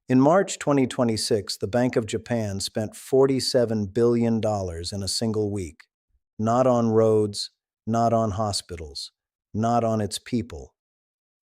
In March 2026, the Bank of Japan spent $47 billion in a single week. Not on roads, not on hospitals, not on its people.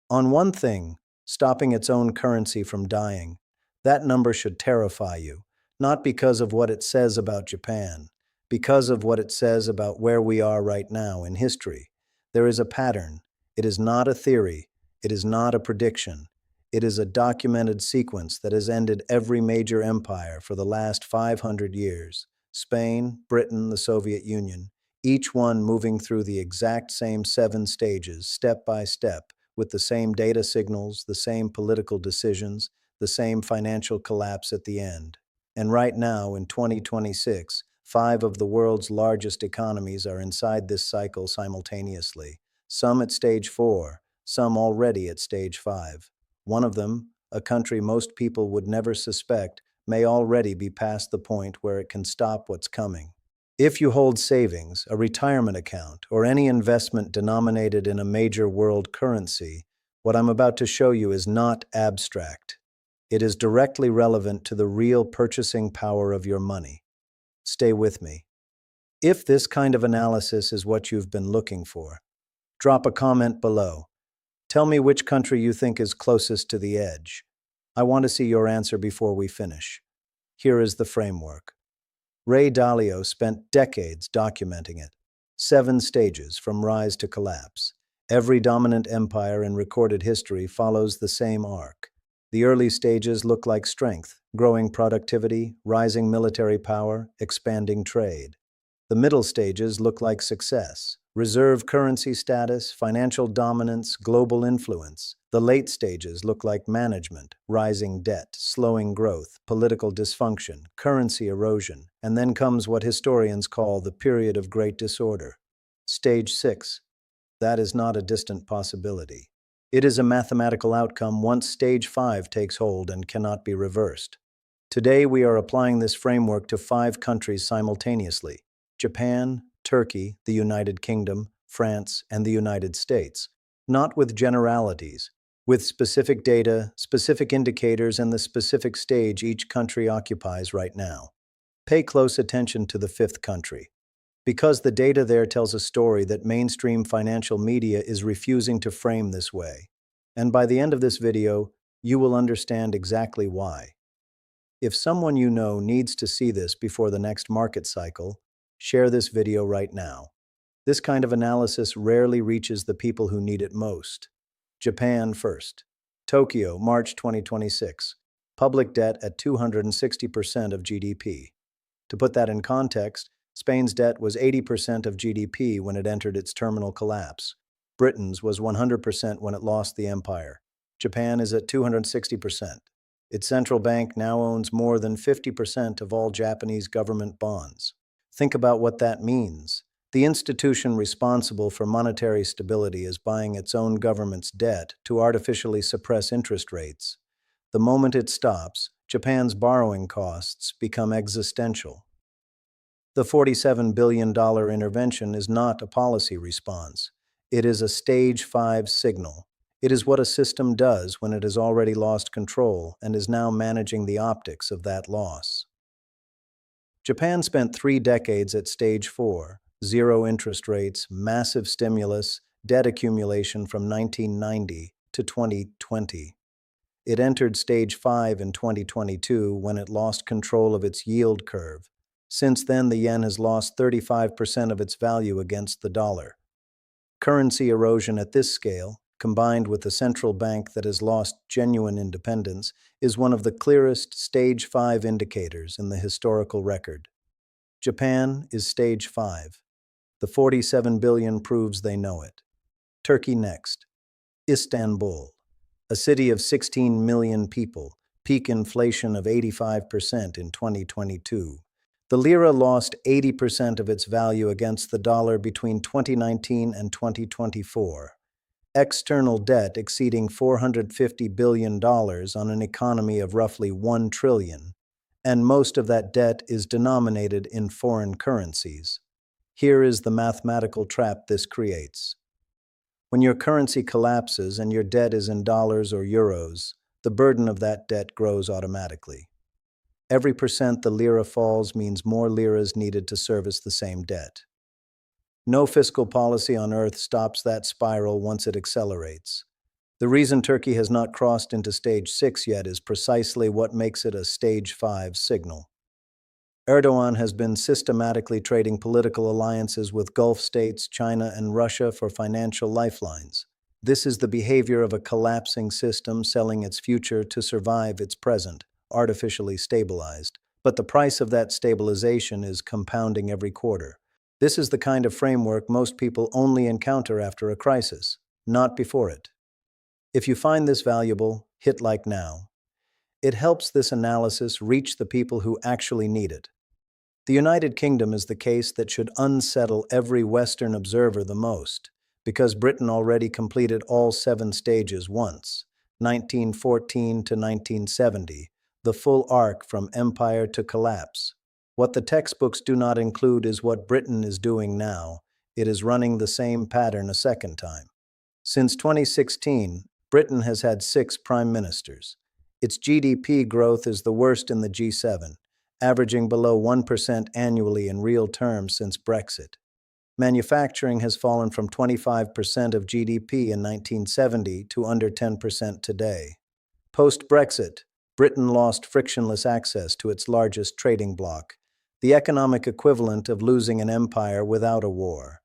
On one thing, stopping its own currency from dying. That number should terrify you, not because of what it says about Japan, because of what it says about where we are right now in history. There is a pattern. It is not a theory. It is not a prediction. It is a documented sequence that has ended every major empire for the last 500 years. Spain, Britain, the Soviet Union, each one moving through the exact same 7 stages, step by step, with the same data signals, the same political decisions, the same financial collapse at the end. And right now, in 2026, 5 of the world's largest economies are inside this cycle simultaneously, some at stage 4, some already at stage 5. One of them, a country most people would never suspect, may already be past the point where it can stop what's coming. If you hold savings, a retirement account, or any investment denominated in a major world currency, what I'm about to show you is not abstract. It is directly relevant to the real purchasing power of your money. Stay with me. If this kind of analysis is what you've been looking for, drop a comment below. Tell me which country you think is closest to the edge. I want to see your answer before we finish. Here is the framework. Ray Dalio spent decades documenting it. 7 stages from rise to collapse. Every dominant empire in recorded history follows the same arc. The early stages look like strength, growing productivity, rising military power, expanding trade. The middle stages look like success, reserve currency status, financial dominance, global influence. The late stages look like management, rising debt, slowing growth, political dysfunction, currency erosion, and then comes what historians call the period of great disorder. Stage 6. That is not a distant possibility. It is a mathematical outcome once stage 5 takes hold and cannot be reversed. Today we are applying this framework to 5 countries simultaneously: Japan, Turkey, the United Kingdom, France, and the United States. Not with generalities, with specific data, specific indicators, and the specific stage each country occupies right now. Pay close attention to the 5th country, because the data there tells a story that mainstream financial media is refusing to frame this way. And by the end of this video, you will understand exactly why. If someone you know needs to see this before the next market cycle, share this video right now. This kind of analysis rarely reaches the people who need it most. Japan first. Tokyo, March 2026. Public debt at 260% of GDP. To put that in context, Spain's debt was 80% of GDP when it entered its terminal collapse. Britain's was 100% when it lost the empire. Japan is at 260%. Its central bank now owns more than 50% of all Japanese government bonds. Think about what that means. The institution responsible for monetary stability is buying its own government's debt to artificially suppress interest rates. The moment it stops, Japan's borrowing costs become existential. The $47 billion intervention is not a policy response. It is a stage 5 signal. It is what a system does when it has already lost control and is now managing the optics of that loss. Japan spent 3 decades at stage 4, zero interest rates, massive stimulus, debt accumulation from 1990 to 2020. It entered stage 5 in 2022 when it lost control of its yield curve. Since then, the yen has lost 35% of its value against the dollar. Currency erosion at this scale, combined with a central bank that has lost genuine independence, is one of the clearest stage 5 indicators in the historical record. Japan is stage 5. The 47 billion proves they know it. Turkey next. Istanbul, a city of 16 million people, peak inflation of 85% in 2022. The lira lost 80% of its value against the dollar between 2019 and 2024. External debt exceeding $450 billion on an economy of roughly $1 trillion, and most of that debt is denominated in foreign currencies. Here is the mathematical trap this creates. When your currency collapses and your debt is in dollars or euros, the burden of that debt grows automatically. Every percent the lira falls means more liras needed to service the same debt. No fiscal policy on earth stops that spiral once it accelerates. The reason Turkey has not crossed into stage 6 yet is precisely what makes it a stage 5 signal. Erdogan has been systematically trading political alliances with Gulf states, China, and Russia for financial lifelines. This is the behavior of a collapsing system selling its future to survive its present, artificially stabilized. But the price of that stabilization is compounding every quarter. This is the kind of framework most people only encounter after a crisis, not before it. If you find this valuable, hit like now. It helps this analysis reach the people who actually need it. The United Kingdom is the case that should unsettle every Western observer the most, because Britain already completed all 7 stages once, 1914 to 1970, the full arc from empire to collapse. What the textbooks do not include is what Britain is doing now. It is running the same pattern a second time. Since 2016, Britain has had 6 prime ministers. Its GDP growth is the worst in the G7, averaging below 1% annually in real terms since Brexit. Manufacturing has fallen from 25% of GDP in 1970 to under 10% today. Post-Brexit, Britain lost frictionless access to its largest trading bloc, the economic equivalent of losing an empire without a war.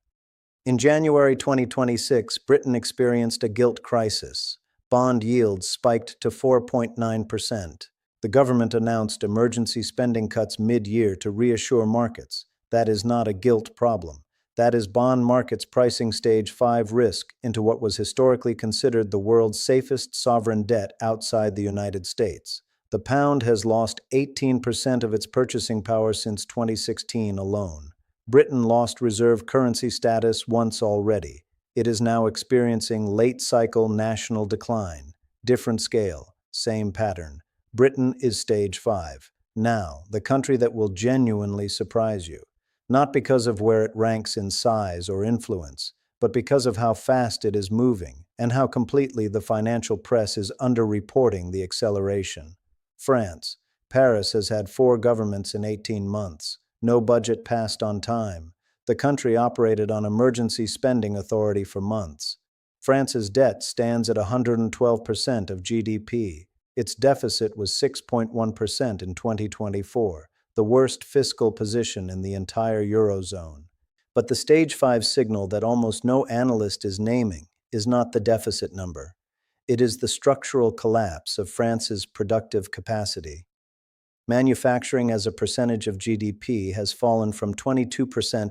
In January 2026, Britain experienced a gilt crisis. Bond yields spiked to 4.9%. The government announced emergency spending cuts mid-year to reassure markets. That is not a gilt problem. That is bond markets pricing stage 5 risk into what was historically considered the world's safest sovereign debt outside the United States. The pound has lost 18% of its purchasing power since 2016 alone. Britain lost reserve currency status once already. It is now experiencing late-cycle national decline. Different scale, same pattern. Britain is stage 5. Now, the country that will genuinely surprise you. Not because of where it ranks in size or influence, but because of how fast it is moving and how completely the financial press is underreporting the acceleration. France. Paris has had 4 governments in 18 months. No budget passed on time. The country operated on emergency spending authority for months. France's debt stands at 112% of GDP. Its deficit was 6.1% in 2024, the worst fiscal position in the entire eurozone. But the stage 5 signal that almost no analyst is naming is not the deficit number. It is the structural collapse of France's productive capacity. Manufacturing as a percentage of GDP has fallen from 22%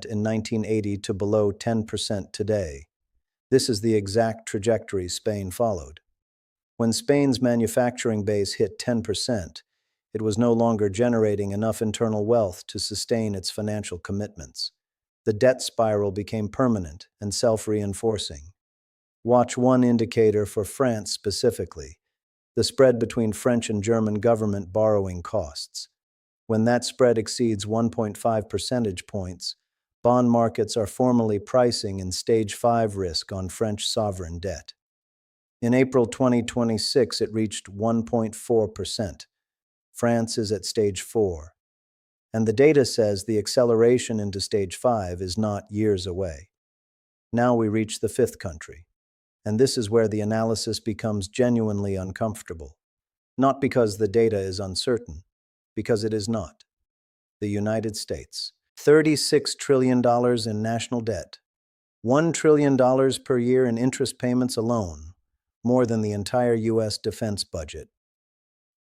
in 1980 to below 10% today. This is the exact trajectory Spain followed. When Spain's manufacturing base hit 10%, it was no longer generating enough internal wealth to sustain its financial commitments. The debt spiral became permanent and self-reinforcing. Watch one indicator for France specifically: the spread between French and German government borrowing costs. When that spread exceeds 1.5 percentage points, bond markets are formally pricing in stage 5 risk on French sovereign debt. In April 2026, it reached 1.4%. France is at stage 4. And the data says the acceleration into stage 5 is not years away. Now we reach the 5th country. And this is where the analysis becomes genuinely uncomfortable. Not because the data is uncertain, because it is not. The United States. $36 trillion in national debt. $1 trillion per year in interest payments alone, more than the entire U.S. defense budget.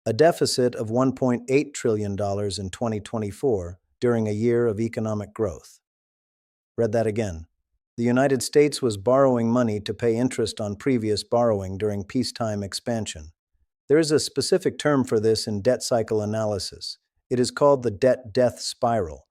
A deficit of $1.8 trillion in 2024 during a year of economic growth. Read that again. The United States was borrowing money to pay interest on previous borrowing during peacetime expansion. There is a specific term for this in debt cycle analysis. It is called the debt-death spiral.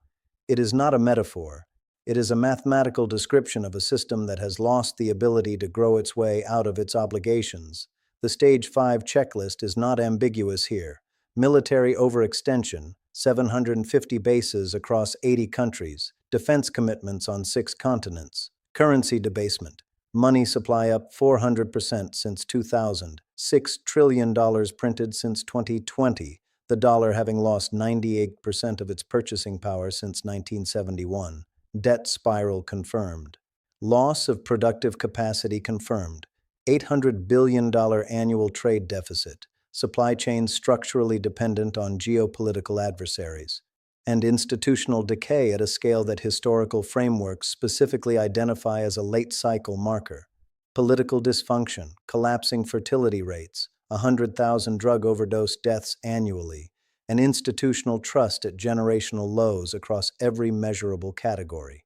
It is not a metaphor. It is a mathematical description of a system that has lost the ability to grow its way out of its obligations. The Stage 5 checklist is not ambiguous here. Military overextension, 750 bases across 80 countries, defense commitments on 6 continents, currency debasement, money supply up 400% since 2000, $6 trillion printed since 2020, the dollar having lost 98% of its purchasing power since 1971. Debt spiral confirmed. Loss of productive capacity confirmed. $800 billion annual trade deficit. Supply chains structurally dependent on geopolitical adversaries. And institutional decay at a scale that historical frameworks specifically identify as a late cycle marker. Political dysfunction, collapsing fertility rates, 100,000 drug overdose deaths annually, and institutional trust at generational lows across every measurable category.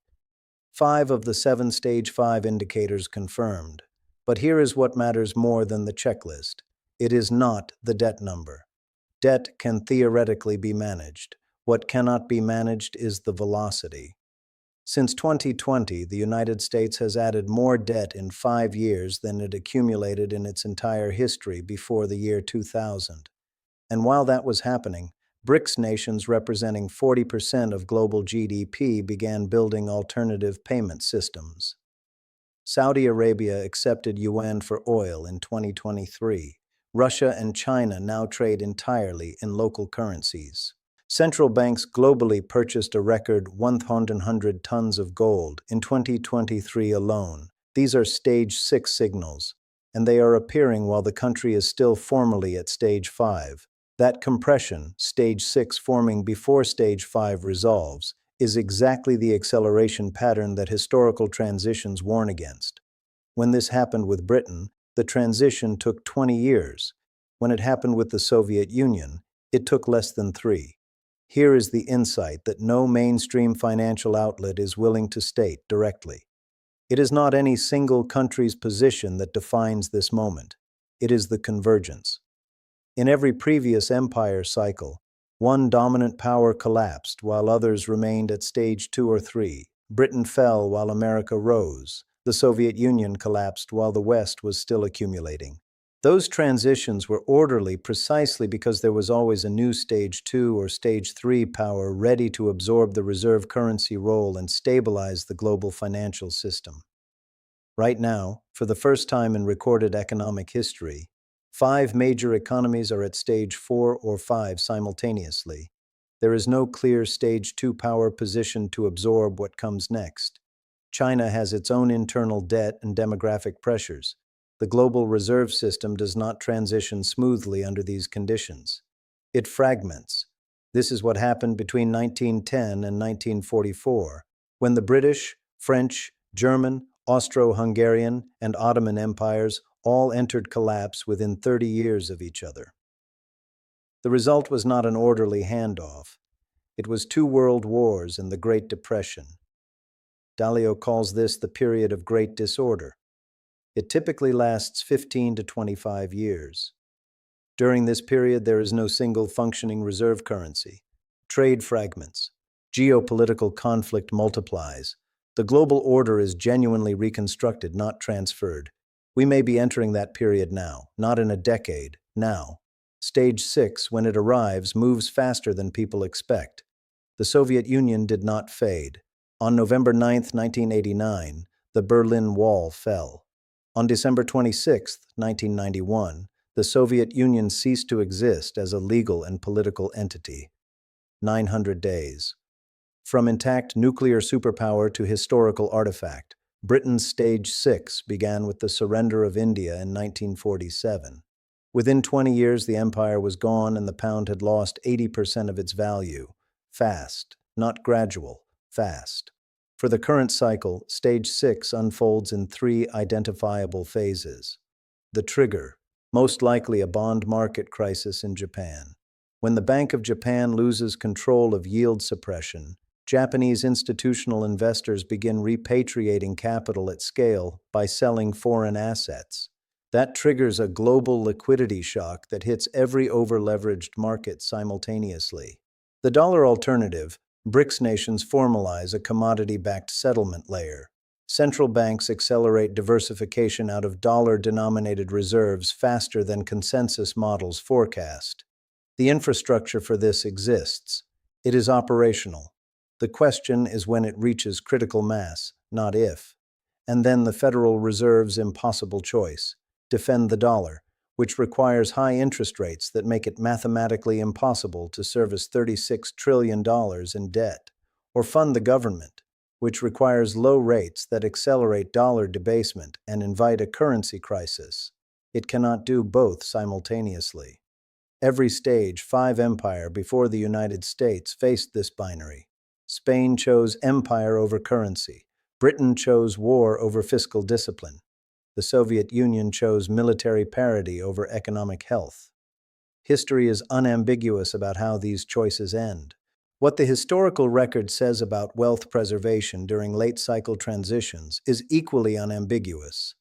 5 of the 7 Stage 5 indicators confirmed. But here is what matters more than the checklist. It is not the debt number. Debt can theoretically be managed. What cannot be managed is the velocity. Since 2020, the United States has added more debt in 5 years than it accumulated in its entire history before the year 2000. And while that was happening, BRICS nations representing 40% of global GDP began building alternative payment systems. Saudi Arabia accepted yuan for oil in 2023. Russia and China now trade entirely in local currencies. Central banks globally purchased a record 100 tons of gold in 2023 alone. These are Stage 6 signals, and they are appearing while the country is still formally at Stage 5. That compression, Stage 6 forming before Stage 5 resolves, is exactly the acceleration pattern that historical transitions warn against. When this happened with Britain, the transition took 20 years. When it happened with the Soviet Union, it took less than 3. Here is the insight that no mainstream financial outlet is willing to state directly. It is not any single country's position that defines this moment. It is the convergence. In every previous empire cycle, one dominant power collapsed while others remained at Stage 2 or 3. Britain fell while America rose. The Soviet Union collapsed while the West was still accumulating. Those transitions were orderly precisely because there was always a new Stage 2 or Stage 3 power ready to absorb the reserve currency role and stabilize the global financial system. Right now, for the first time in recorded economic history, 5 major economies are at Stage 4 or 5 simultaneously. There is no clear Stage 2 power positioned to absorb what comes next. China has its own internal debt and demographic pressures. The global reserve system does not transition smoothly under these conditions. It fragments. This is what happened between 1910 and 1944, when the British, French, German, Austro-Hungarian, and Ottoman empires all entered collapse within 30 years of each other. The result was not an orderly handoff. It was 2 world wars and the Great Depression. Dalio calls this the period of great disorder. It typically lasts 15 to 25 years. During this period, there is no single functioning reserve currency. Trade fragments. Geopolitical conflict multiplies. The global order is genuinely reconstructed, not transferred. We may be entering that period now, not in a decade, now. Stage 6, when it arrives, moves faster than people expect. The Soviet Union did not fade. On November 9, 1989, the Berlin Wall fell. On December 26, 1991, the Soviet Union ceased to exist as a legal and political entity. 900 days. From intact nuclear superpower to historical artifact, Britain's Stage 6 began with the surrender of India in 1947. Within 20 years, the empire was gone and the pound had lost 80% of its value. Fast, not gradual, fast. For the current cycle, Stage 6 unfolds in 3 identifiable phases. The trigger, most likely a bond market crisis in Japan. When the Bank of Japan loses control of yield suppression, Japanese institutional investors begin repatriating capital at scale by selling foreign assets. That triggers a global liquidity shock that hits every over-leveraged market simultaneously. The dollar alternative, BRICS nations formalize a commodity-backed settlement layer. Central banks accelerate diversification out of dollar-denominated reserves faster than consensus models forecast. The infrastructure for this exists. It is operational. The question is when it reaches critical mass, not if. And then the Federal Reserve's impossible choice: defend the dollar, which requires high interest rates that make it mathematically impossible to service $36 trillion in debt, or fund the government, which requires low rates that accelerate dollar debasement and invite a currency crisis. It cannot do both simultaneously. Every stage 5 empire before the United States faced this binary. Spain chose empire over currency. Britain chose war over fiscal discipline. The Soviet Union chose military parity over economic health. History is unambiguous about how these choices end. What the historical record says about wealth preservation during late-cycle transitions is equally unambiguous.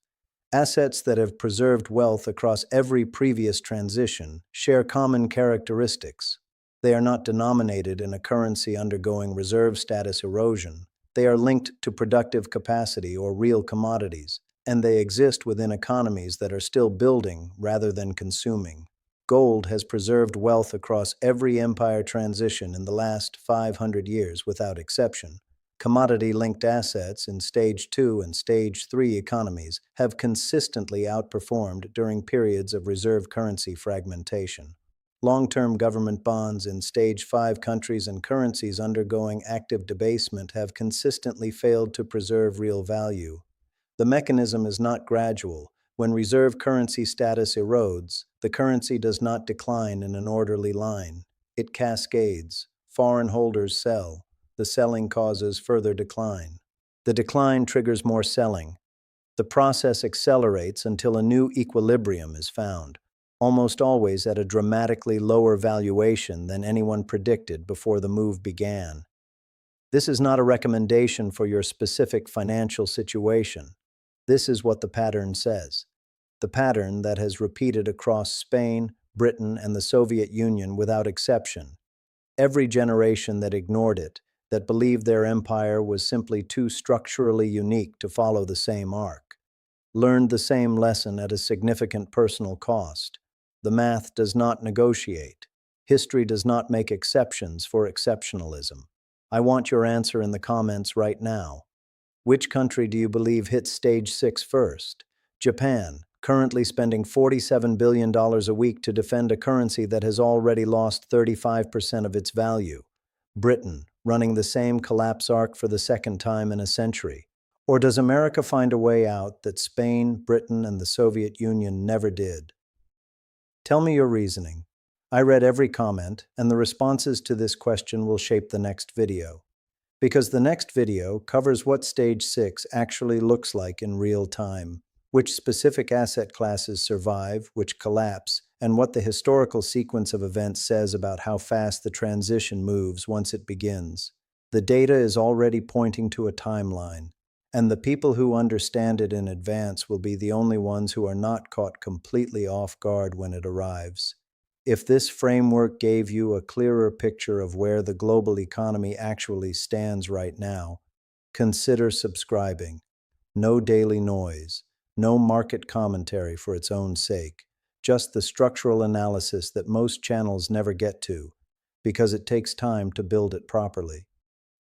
Assets that have preserved wealth across every previous transition share common characteristics. They are not denominated in a currency undergoing reserve status erosion. They are linked to productive capacity or real commodities, and they exist within economies that are still building rather than consuming. Gold has preserved wealth across every empire transition in the last 500 years without exception. Commodity-linked assets in Stage 2 and Stage 3 economies have consistently outperformed during periods of reserve currency fragmentation. Long-term government bonds in Stage 5 countries and currencies undergoing active debasement have consistently failed to preserve real value. The mechanism is not gradual. When reserve currency status erodes, the currency does not decline in an orderly line. It cascades. Foreign holders sell. The selling causes further decline. The decline triggers more selling. The process accelerates until a new equilibrium is found, almost always at a dramatically lower valuation than anyone predicted before the move began. This is not a recommendation for your specific financial situation. This is what the pattern says. The pattern that has repeated across Spain, Britain, and the Soviet Union without exception. Every generation that ignored it, that believed their empire was simply too structurally unique to follow the same arc, learned the same lesson at a significant personal cost. The math does not negotiate. History does not make exceptions for exceptionalism. I want your answer in the comments right now. Which country do you believe hit Stage 6 first? Japan, currently spending $47 billion a week to defend a currency that has already lost 35% of its value. Britain, running the same collapse arc for the second time in a century. Or does America find a way out that Spain, Britain, and the Soviet Union never did? Tell me your reasoning. I read every comment, and the responses to this question will shape the next video. Because the next video covers what Stage 6 actually looks like in real time, which specific asset classes survive, which collapse, and what the historical sequence of events says about how fast the transition moves once it begins. The data is already pointing to a timeline, and the people who understand it in advance will be the only ones who are not caught completely off guard when it arrives. If this framework gave you a clearer picture of where the global economy actually stands right now, consider subscribing. No daily noise, no market commentary for its own sake, just the structural analysis that most channels never get to, because it takes time to build it properly.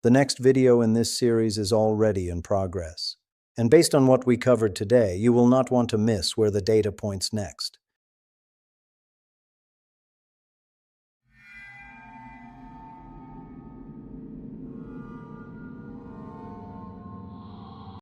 The next video in this series is already in progress. And based on what we covered today, you will not want to miss where the data points next.